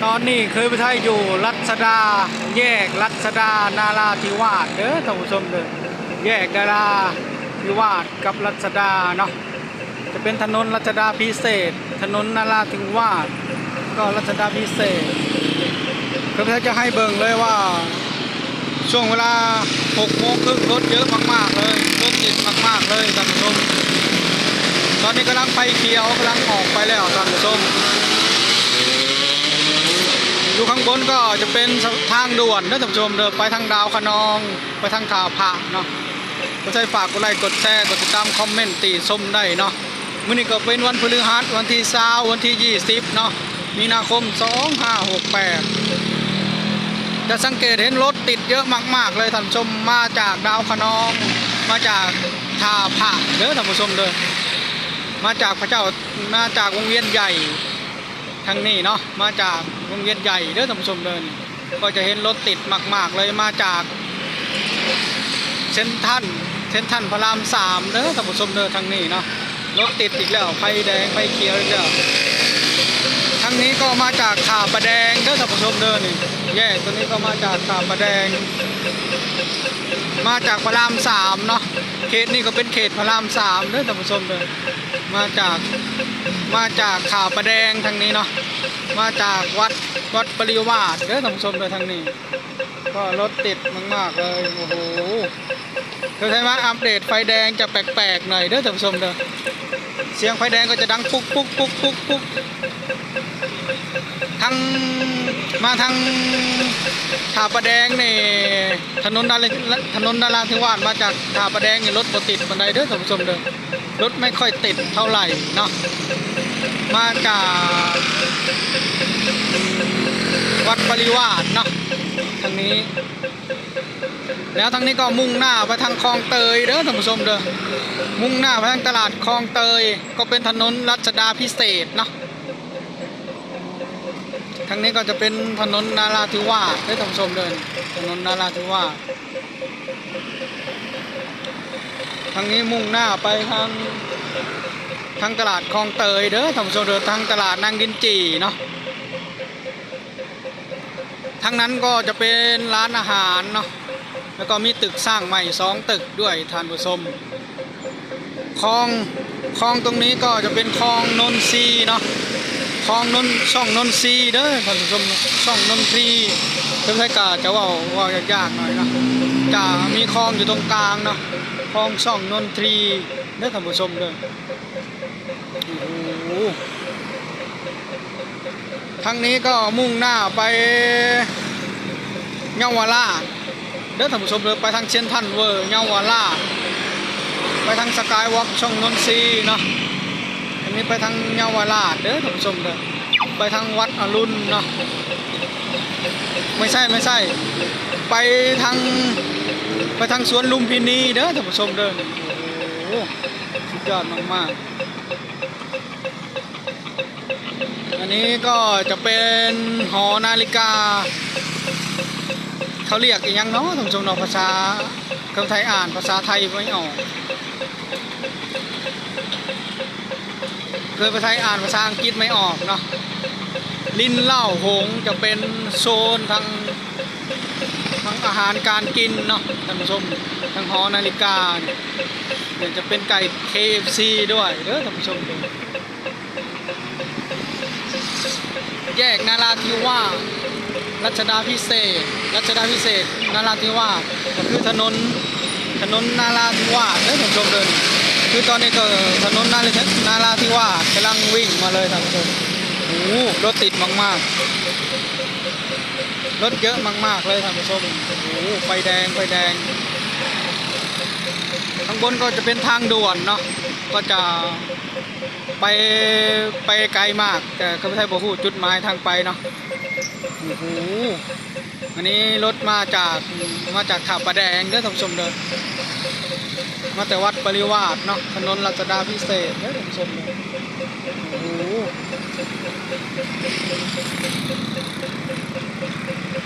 ตอนนี้เคยไปไทยอยู่รัชดาแยกรัชดานาราธิวาสเด้อท่านผู้ชมเด้อแยกนาราธิวาสกับรัชดาเนาะจะเป็นถนนรัชดาพิเศษถนนนาราธิวาสก็รัชดาพิเศษก็จะให้เบิ่งเลยว่าช่วงเวลา6 โมงครึ่งรถเยอะมากๆเลยรถติดมากๆเลยท่านผู้ชมตอนนี้กำลังไฟเขียวกำลังออกไปแล้วท่านผู้ชมอยู่ข้างบนก็จะเป็นทางด่วนนะท่านผู้ชมเดินไปทางดาวคะนองไปทางท่าพระเนาะก็ใช้ฝากกดไลค์กดแชร์กดติดตามคอมเมนต์ติชมได้เนาะมื้อนี้ก็เป็นวันพฤหัสวันที่20วันที่20เนาะมีนาคม2568จะสังเกตเห็นรถติดเยอะมากๆเลยท่านผู้ชมมาจากดาวคะนองมาจากท่าพระเด้อท่านผู้ชมเด้อมาจากพระเจ้ามาจากวงเวียนใหญ่ทางนี้เนาะมาจากวงเวียนใหญ่เด้อท่านผู้ชมเดินก็จะเห็นรถติดมากๆเลยมาจากเส้นท่านพระราม3เด้อท่านผู้ชมเดินทางนี้เนาะรถติดอีกแล้วไฟแดงไฟเขียวอีกแล้วทางนี้ก็มาจากท่าประแดงเด้อท่านผู้ชมเดินนี่แยกตัวนี้ก็มาจากท่าประแดงมาจากพระราม3เนาะเขตนี้ก็เป็นเขตพระราม3เด้อท่านผู้ชมเดินมาจากท่าประแดงทางนี้เนาะมาจากวัดปริวาสเด้อท่านผู้ชมเดินทางนี้ก็รถติดมากๆเลยโอ้โหคือใช่ไหมอัปเดตไฟแดงจะแปลกๆหน่อยเด้อท่านผู้ชมเด้อเสียงไฟแดงก็จะดังปุ๊กปุ๊กปุ๊กปุ๊กปุ๊กทางท่าประแดงนี่ถนนนาราธิวาสมาจากท่าประแดงนี่รถบ่ติดปานใดเด้อท่านผู้ชมเด้อรถไม่ค่อยติดเท่าไหร่เนาะมาจากวัดปริวาสเนาะทางนี้แล้วทางนี้ก็มุ่งหน้าไปทางคลองเตยเด้อท่านผู้ชมเด้อมุ่งหน้าไปทางตลาดคลองเตยก็เป็นถนนรัชดาพิเศษเนาะทางนี้ก็จะเป็นถนนนาราธิวาสให้ท่านผู้ชมเดินถนนนาราธิวาสทางนี้มุ่งหน้าไปทางตลาดคลองเตยเด้อท่านผู้ชมเดินทางตลาดนางดินจีเนาะทางนั้นก็จะเป็นร้านอาหารเนาะแล้วก็มีตึกสร้างใหม่2 ตึกด้วยท่านผู้ชมคลองตรงนี้ก็จะเป็นคลองนนทรีเนาะคลองช่องนนทรีเด้อท่านผู้ชมช่องนนทรีเพื่อนไทยกาจะว่ายากๆหน่อยนะจะมีคลองอยู่ตรงกลางเนาะคลองช่องนนทรีเด้อท่านผู้ชมเด้อโอ้โหทางนี้ก็มุ่งหน้าไปเยาวราชเด้อท่านผู้ชมเด้อไปทางเซ็นทรัลเวิลด์เยาวราชไปทางสกายวอล์กช่องนนทรีเนาะอันนี้ไปทางเยาวราชเด้อท่านผู้ชมเด้อไปทางวัดอรุณเนาะไม่ใช่ไปทางสวนลุมพินีเด้อท่านผู้ชมเด้อโอ้โหสุดยอดมากๆอันนี้ก็จะเป็นหอนาฬิกาเขาเรียกอีกอย่างเนาะท่านผู้ชมเนาะภาษาคนไทยอ่านภาษาไทยไม่ออกภาษาไทยอ่านภาษาอังกฤษไม่ออกเนาะลิ้นเหล้าหงจะเป็นโซนทางอาหารการกินเนาะท่านผู้ชมทางหอนาฬิกาเนี่ยจะเป็นไก่ KFC ด้วยเด้อท่านผู้ชมแยกนาราธิวาสรัชดาพิเศษนาราธิวาสก็คือถนนนาราธิวาสเด้อท่านผู้ชมเดินคือตอนนี้ก็ถนนนาราธิวาสกำลังวิ่งมาเลยท่านผู้ชมโอ้รถติดมากๆรถเยอะมากๆเลยท่านผู้ชมโอ้ไฟแดงข้างบนก็จะเป็นทางด่วนเนาะก็จะไปไกลมากแต่ก็ไม่ใช่บ่ฮู้จุดหมายทางไปเนาะโอ้โหอันนี้รถมาจากท่าประแดงเด้อท่านผู้ชมเด้อมาแต่วัดปริวาสเนาะถนนรัชดาพิเศษเด้อท่านผู้ชมเด้อโอ้โห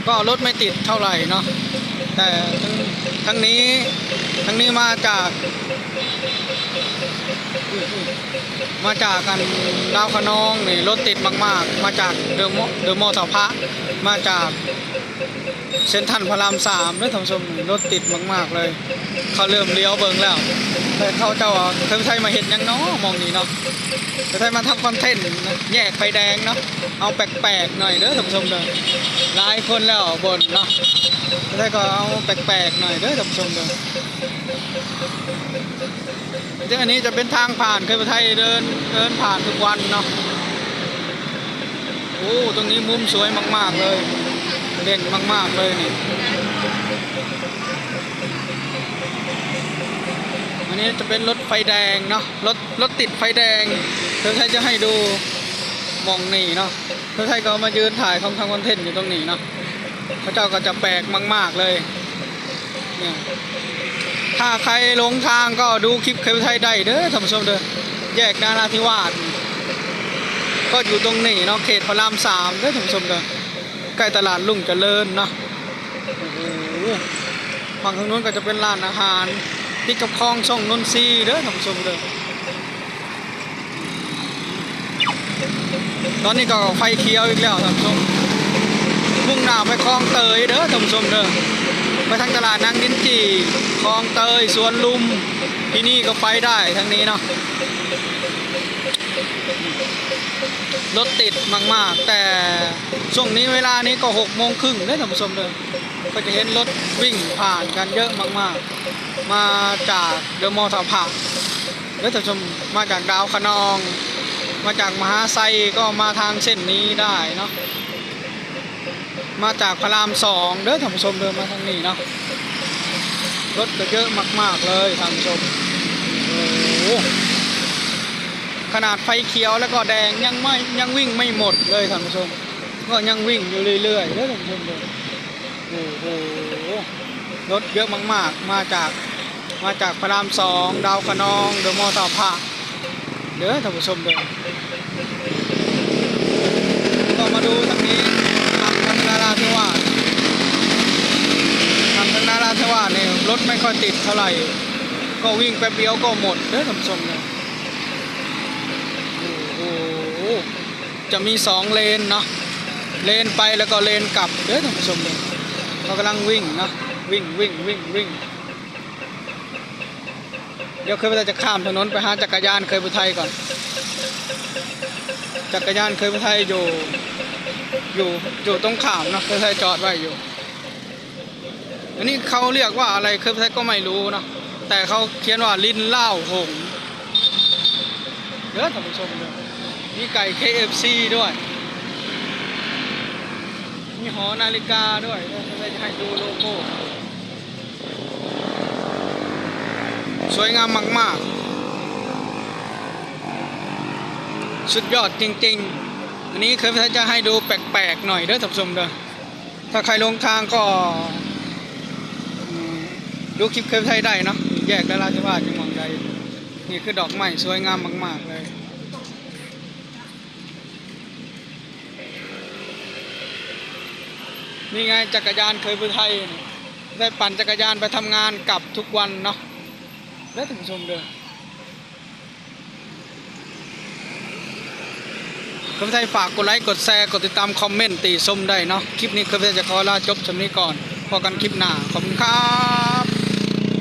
ก็รถไม่ติดเท่าไหร่เนาะแต่ทั้งนี้มาจาก มาจากกันดาวคะนองนี่รถติดมากๆมาจากเดอะมอลล์ท่าพระมาจากเซ็นทรัลพระราม3ด้วยท่านผู้ชมรถติดมากๆเลยเขาเริ่มเลี้ยวเบิ่งแล้วแต่เขาเจ้าเคยใช้มาเห็นยังเนาะมองนี่เนาะเคยใช้มาทำคอนเทนต์แยกไฟแดงเนาะเอาแปลกๆหน่อยเด้อท่านผู้ชมเด้อหลายคนแล้วบ่นเนาะได้ก็เอาแปลกๆหน่อยเด้อท่านผู้ชมเด้อซึ่งอันนี้จะเป็นทางผ่านเคยไปไทยเดินผ่านทุกวันเนาะโอ้ตรงนี้มุมสวยมากๆเลยเด่นมากๆเลยนี่อันนี้จะเป็นรถไฟแดงเนาะรถติดไฟแดงเคยไทยจะให้ดูมองนี่เนาะเคยไทยก็มายืนถ่ายทำคอนเทนต์อยู่ตรงนี้เนาะพระเจ้าก็จะแปลกมากๆเลยเนี่ยถ้าใครหลงทางก็ดูคลิปเคยไทยได้เด้อท่านผู้ชมเด้อแยกนาราธิวาสก็อยู่ตรงนี้เนาะเขตพระราม3เด้อท่านผู้ชมเด้อใกล้ตลาดลุ่งเจริญเนาะโอ้โหฝั่งทางนู้นก็จะเป็นร้านอาหารติดกับคลองช่องนนทรีเด้อท่านผู้ชมเด้อตอนนี้ก็ไฟเขียวอีกแล้วท่านผู้ชมมุ่งหน้าไปคลองเตยเด้อท่านผู้ชมเด้อไปทางตลาดนางดินจีคลองเตยสวนลุมที่นี่ก็ไปได้ทั้งนี้เนาะรถติดมากๆแต่ช่วงนี้เวลานี้ก็6:30ได้ท่านผู้ชมเด้อก็จะเห็นรถวิ่งผ่านกันเยอะมากๆมาจากเดอะมอลล์ท่าพระแล้วท่านผู้ชมมาจากดาวคะนองมาจากมหาไซก็มาทางเส้นนี้ได้เนาะมาจากพระราม2เด้อท่านผู้ชมเดินมาทางนี้เนาะรถก็เยอะมากๆเลยท่านผู้ชมโอ้โหขนาดไฟเขียวแล้วก็แดงยังวิ่งไม่หมดเลยท่านผู้ชมก็ยังวิ่งอยู่เรื่อยๆเด้อท่านผู้ชมเด้อโอ้โหรถเยอะมากๆมาจากพระราม2ดาวคะนองเดอะมอลล์ท่าพระเด้อท่านผู้ชมเด้อก็มาดูทางนี้ทางนาราธิวาสเนี่ยรถไม่ค่อยติดเท่าไหร่ก็วิ่งแป๊บเดียวก็หมดเด้อท่านผู้ชมเนี่ยโอ้โหจะมี2เลนเนาะเลนไปแล้วก็เลนกลับเด้อท่านผู้ชมเนี่ยเรากำลังวิ่งนะวิ่งเดี๋ยวเคยไปจะข้ามถนนไปหาจักรยานเคยไปไทยก่อนจักรยานเคยไปไทยอยู่ตรงข้ามนะเคยไทยจอดไว้อยู่อันนี้เขาเรียกว่าอะไรเคยไปไทยก็ไม่รู้เนาะแต่เขาเขียนว่าลิ้นเล่าหงเด้อท่านผู้ชมเลยมีไก่ KFC ด้วยมีหอนาฬิกาด้วยเราจะให้ดูโลโก้สวยงามมากๆสุดยอดจริงๆอันนี้เคยจะให้ดูแปลกๆหน่อยเด้อท่านผู้ชมเด้อถ้าใครลงทางก็ดูคลิปเคยไทยได้เนาะแยกนราธิวาสอยู่เมืองใดนี่คือดอกไม้สวยงามมากๆเลยนี่ไงจักรยานเคยไปไทยได้ปั่นจักรยานไปทำงานกลับทุกวันเนาะแล้วท่านผู้ชมเด้อเคยไทยฝากกดไลค์กดแชร์กดติดตามคอมเมนต์ติชมได้เนาะคลิปนี้เคยไทยจะขอลาจบชมนี้ก่อนพอกันคลิปหน้าขอบคุณครับ